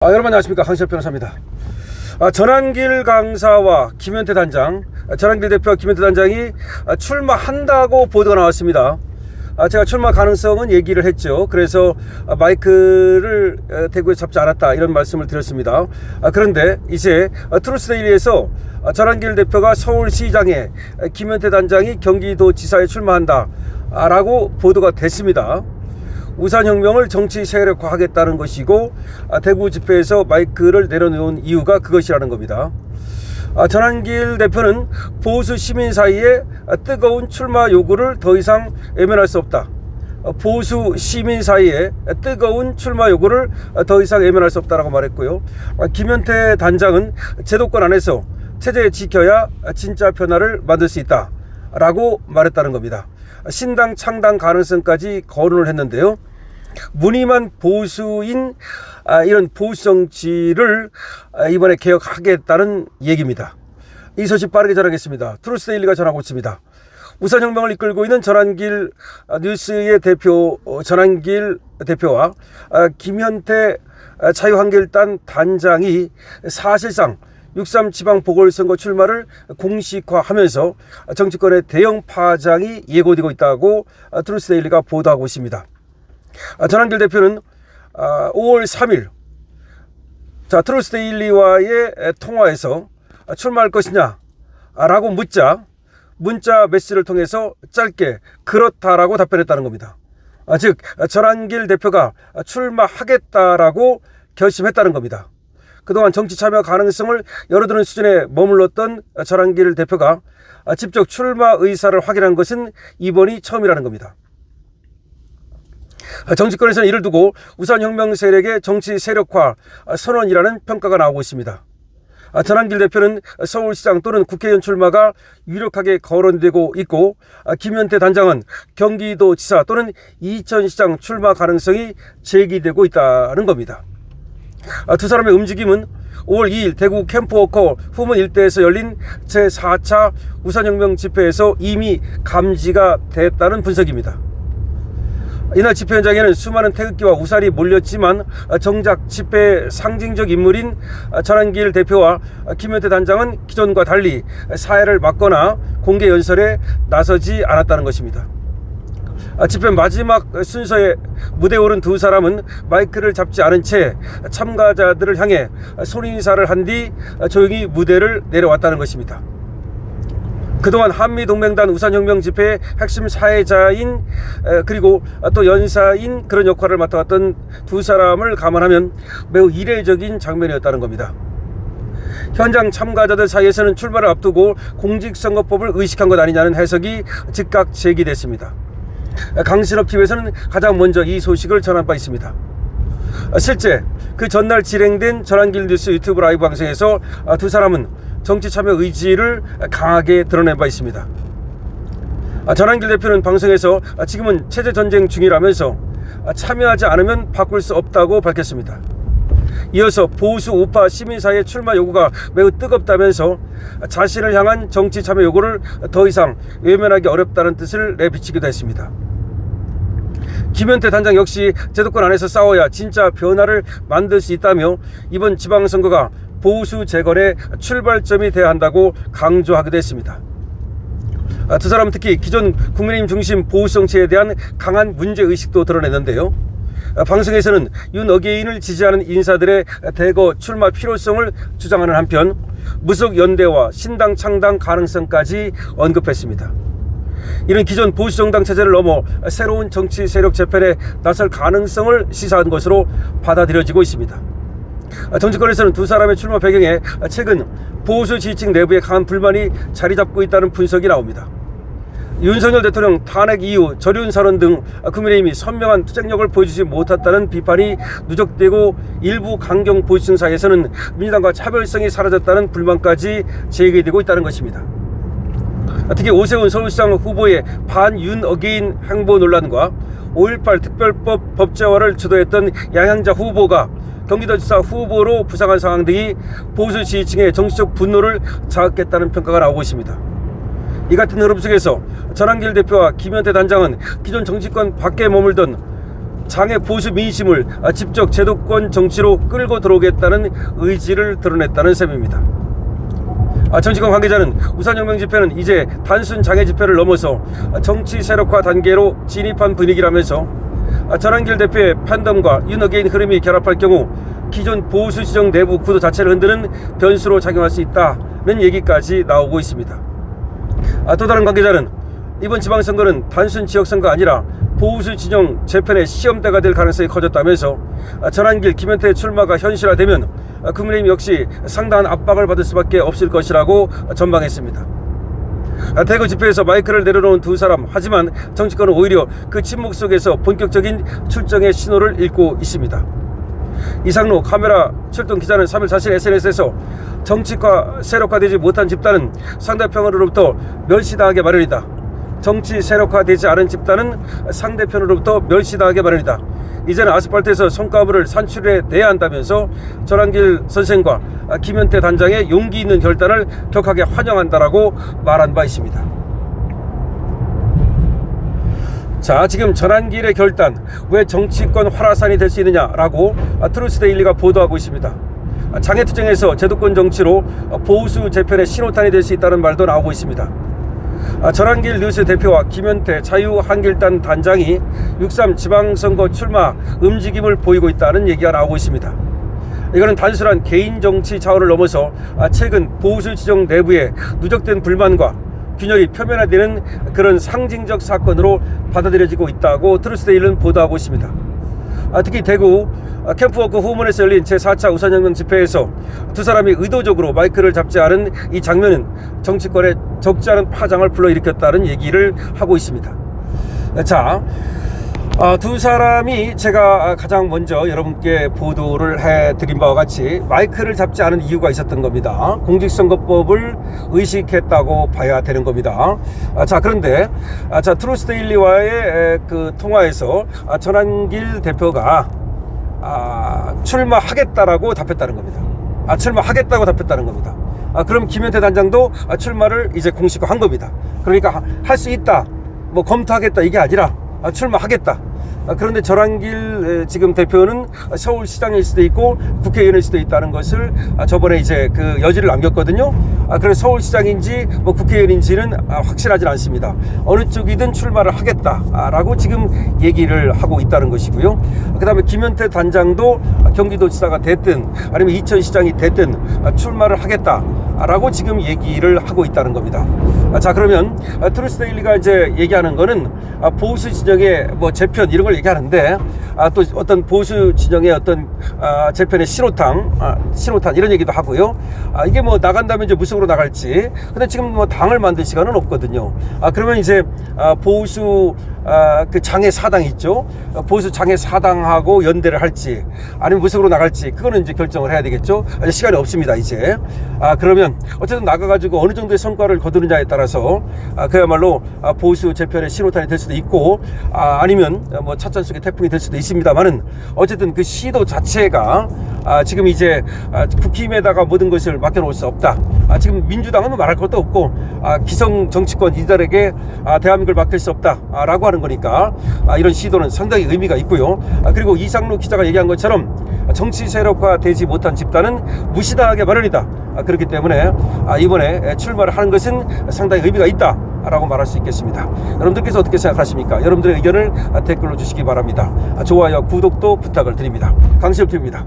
여러분 안녕하십니까, 강시엽 변호사입니다. 전환길 강사와 김현태 단장, 전환길 대표와 김현태 단장이 출마한다고 보도가 나왔습니다. 제가 출마 가능성은 얘기를 했죠. 그래서 마이크를 대구에서 잡지 않았다, 이런 말씀을 드렸습니다. 그런데 이제 트루스데일리에서 전환길 대표가 서울시장에, 김현태 단장이 경기도지사에 출마한다 라고 보도가 됐습니다. 우산혁명을 정치 세력화하겠다는 것이고, 대구 집회에서 마이크를 내려놓은 이유가 그것이라는 겁니다. 전환길 대표는 보수 시민 사이에 뜨거운 출마 요구를 더 이상 외면할 수 없다. 보수 시민 사이에 뜨거운 출마 요구를 더 이상 외면할 수 없다라고 말했고요. 김현태 단장은 제도권 안에서 체제 지켜야 진짜 변화를 만들 수 있다 라고 말했다는 겁니다. 신당 창당 가능성까지 거론을 했는데요. 무늬만 보수인 이런 보수 정치를 이번에 개혁하겠다는 얘기입니다. 이 소식 빠르게 전하겠습니다. 트루스데일리가 전하고 있습니다. 우산혁명을 이끌고 있는 전환길 뉴스의 대표 전환길 대표와 김현태 자유한국당 단장이 사실상 6.3 지방보궐선거 출마를 공식화하면서 정치권의 대형 파장이 예고되고 있다고 트루스데일리가 보도하고 있습니다. 전환길 대표는 5월 3일 트루스데일리와의 통화에서 출마할 것이냐 라고 묻자 문자 메시지를 통해서 짧게 그렇다라고 답변했다는 겁니다. 즉 전환길 대표가 출마하겠다라고 결심했다는 겁니다. 그동안 정치 참여 가능성을 열어두는 수준에 머물렀던 전환길 대표가 직접 출마 의사를 확인한 것은 이번이 처음이라는 겁니다. 정치권에서는 이를 두고 우산혁명 세력의 정치 세력화 선언이라는 평가가 나오고 있습니다. 전환길 대표는 서울시장 또는 국회의원 출마가 유력하게 거론되고 있고, 김현태 단장은 경기도지사 또는 이천시장 출마 가능성이 제기되고 있다는 겁니다. 두 사람의 움직임은 5월 2일 대구 캠프워커 후문 일대에서 열린 제4차 우산혁명 집회에서 이미 감지가 됐다는 분석입니다. 이날 집회 현장에는 수많은 태극기와 우산이 몰렸지만 정작 집회 상징적 인물인 전환길 대표와 김현태 단장은 기존과 달리 사회를 막거나 공개 연설에 나서지 않았다는 것입니다. 집회 마지막 순서에 무대에 오른 두 사람은 마이크를 잡지 않은 채 참가자들을 향해 손인사를 한 뒤 조용히 무대를 내려왔다는 것입니다. 그동안 한미동맹단 우산혁명 집회의 핵심 사회자인 그리고 또 연사인 그런 역할을 맡아왔던 두 사람을 감안하면 매우 이례적인 장면이었다는 겁니다. 현장 참가자들 사이에서는 출마를 앞두고 공직선거법을 의식한 것 아니냐는 해석이 즉각 제기됐습니다. 강신업TV에서는 가장 먼저 이 소식을 전한 바 있습니다. 실제 그 전날 진행된 전환길 뉴스 유튜브 라이브 방송에서 두 사람은 정치 참여 의지를 강하게 드러낸 바 있습니다. 전환길 대표는 방송에서 지금은 체제 전쟁 중이라면서 참여하지 않으면 바꿀 수 없다고 밝혔습니다. 이어서 보수 우파 시민사회의 출마 요구가 매우 뜨겁다면서 자신을 향한 정치 참여 요구를 더 이상 외면하기 어렵다는 뜻을 내비치기도 했습니다. 김현태 단장 역시 제도권 안에서 싸워야 진짜 변화를 만들 수 있다며 이번 지방선거가 보수 재건의 출발점이 돼야 한다고 강조하기도 했습니다. 두 사람은 특히 기존 국민의힘 중심 보수 정치에 대한 강한 문제의식도 드러냈는데요. 방송에서는 윤 어게인을 지지하는 인사들의 대거 출마 필요성을 주장하는 한편 무속 연대와 신당 창당 가능성까지 언급했습니다. 이는 기존 보수 정당 체제를 넘어 새로운 정치 세력 재편에 나설 가능성을 시사한 것으로 받아들여지고 있습니다. 정치권에서는 두 사람의 출마 배경에 최근 보수 지지층 내부에 강한 불만이 자리 잡고 있다는 분석이 나옵니다. 윤석열 대통령 탄핵 이후 저륜 선언 등 국민의힘이 선명한 투쟁력을 보여주지 못했다는 비판이 누적되고 일부 강경 보수층 사이에서는 민주당과 차별성이 사라졌다는 불만까지 제기되고 있다는 것입니다. 특히 오세훈 서울시장 후보의 반윤 어게인 행보 논란과 5.18 특별법 법제화를 주도했던 양양자 후보가 경기도지사 후보로 부상한 상황 등이 보수 지지층의 정치적 분노를 자극했다는 평가가 나오고 있습니다. 이 같은 흐름 속에서 전환길 대표와 김현태 단장은 기존 정치권 밖에 머물던 장애 보수 민심을 직접 제도권 정치로 끌고 들어오겠다는 의지를 드러냈다는 셈입니다. 정치권 관계자는 우산혁명 집회는 이제 단순 장애 집회를 넘어서 정치 세력화 단계로 진입한 분위기라면서 전한길 대표의 판단과 윤어게인 흐름이 결합할 경우 기존 보수 지정 내부 구도 자체를 흔드는 변수로 작용할 수 있다는 얘기까지 나오고 있습니다. 또 다른 관계자는 이번 지방선거는 단순 지역선거가 아니라 보수 진영 재편의 시험대가 될 가능성이 커졌다면서 전한길, 김현태의 출마가 현실화되면 국민의힘 역시 상당한 압박을 받을 수밖에 없을 것이라고 전망했습니다. 대구 집회에서 마이크를 내려놓은 두 사람, 하지만 정치권은 오히려 그 침묵 속에서 본격적인 출정의 신호를 읽고 있습니다. 이상로 카메라 출동 기자는 3일 자신의 SNS에서 정치화 세력화되지 못한 집단은 상대편으로부터 멸시당하게 마련이다. 정치 세력화되지 않은 집단은 상대편으로부터 멸시당하게 마련이다. 이제는 아스팔트에서 손가락을 산출해내야 한다면서 전한길 선생과 김현태 단장의 용기 있는 결단을 격하게 환영한다라고 말한 바 있습니다. 자, 지금 전한길의 결단, 왜 정치권 활화산이 될 수 있느냐라고 트루스데일리가 보도하고 있습니다. 장애투쟁에서 제도권 정치로 보수 재편의 신호탄이 될 수 있다는 말도 나오고 있습니다. 전한길 뉴스 대표와 김현태 자유한길단 단장이 6.3 지방선거 출마 움직임을 보이고 있다는 얘기가 나오고 있습니다. 이거는 단순한 개인 정치 차원을 넘어서 최근 보수 지정 내부에 누적된 불만과 균열이 표면화되는 그런 상징적 사건으로 받아들여지고 있다고 트루스데일리는 보도하고 있습니다. 특히 대구 캠프워크 후문에서 열린 제4차 우산혁명 집회에서 두 사람이 의도적으로 마이크를 잡지 않은 이 장면은 정치권에 적지 않은 파장을 불러일으켰다는 얘기를 하고 있습니다. 자, 두 사람이 제가 가장 먼저 여러분께 보도를 해드린 바와 같이 마이크를 잡지 않은 이유가 있었던 겁니다. 공직선거법을 의식했다고 봐야 되는 겁니다. 자, 그런데 트루스데일리와의 그 통화에서 전한길 대표가 출마하겠다라고 답했다는 겁니다. 출마하겠다고 답했다는 겁니다. 그럼 김현태 단장도 출마를 이제 공식화한 겁니다. 그러니까 할 수 있다, 뭐 검토하겠다 이게 아니라 출마하겠다. 그런데 전한길 지금 대표는 서울시장일 수도 있고 국회의원일 수도 있다는 것을 저번에 이제 그 여지를 남겼거든요. 그래서 서울시장인지 뭐 국회의원인지는 확실하진 않습니다. 어느 쪽이든 출마를 하겠다라고 지금 얘기를 하고 있다는 것이고요. 그 다음에 김현태 단장도 경기도지사가 됐든 아니면 이천시장이 됐든 출마를 하겠다라고 지금 얘기를 하고 있다는 겁니다. 자, 그러면 트루스데일리가 이제 얘기하는 거는 보수 진영의 뭐 재편 이런 걸 얘기하는데 또 어떤 보수 진영의 어떤 재편의 신호탄 이런 얘기도 하고요. 이게 뭐 나간다면 이제 무속으로 나갈지. 근데 지금 뭐 당을 만들 시간은 없거든요. 그러면 이제 보수 그 장애 사당 있죠. 보수 장애 사당하고 연대를 할지 아니면 무속으로 나갈지 그거는 이제 결정을 해야 되겠죠. 시간이 없습니다 이제. 그러면 어쨌든 나가가지고 어느 정도의 성과를 거두느냐에 따라서 그야말로 보수 재편의 신호탄이 될 수도 있고 아니면 뭐 찻잔 속의 태풍이 될 수도 있습니다만은 어쨌든 그 시도 자체가 지금 이제 국힘에다가 모든 것을 맡겨놓을 수 없다. 지금 민주당은 말할 것도 없고 기성 정치권 이들에게 대한민국을 맡길 수 없다라고 하는 거니까 이런 시도는 상당히 의미가 있고요. 그리고 이상로 기자가 얘기한 것처럼 정치 세력화 되지 못한 집단은 무시당하게 마련이다. 그렇기 때문에 이번에 출마를 하는 것은 상당히 의미가 있다 라고 말할 수 있겠습니다. 여러분들께서 어떻게 생각하십니까? 여러분들의 의견을 댓글로 주시기 바랍니다. 좋아요, 구독도 부탁을 드립니다. 강시엽TV입니다.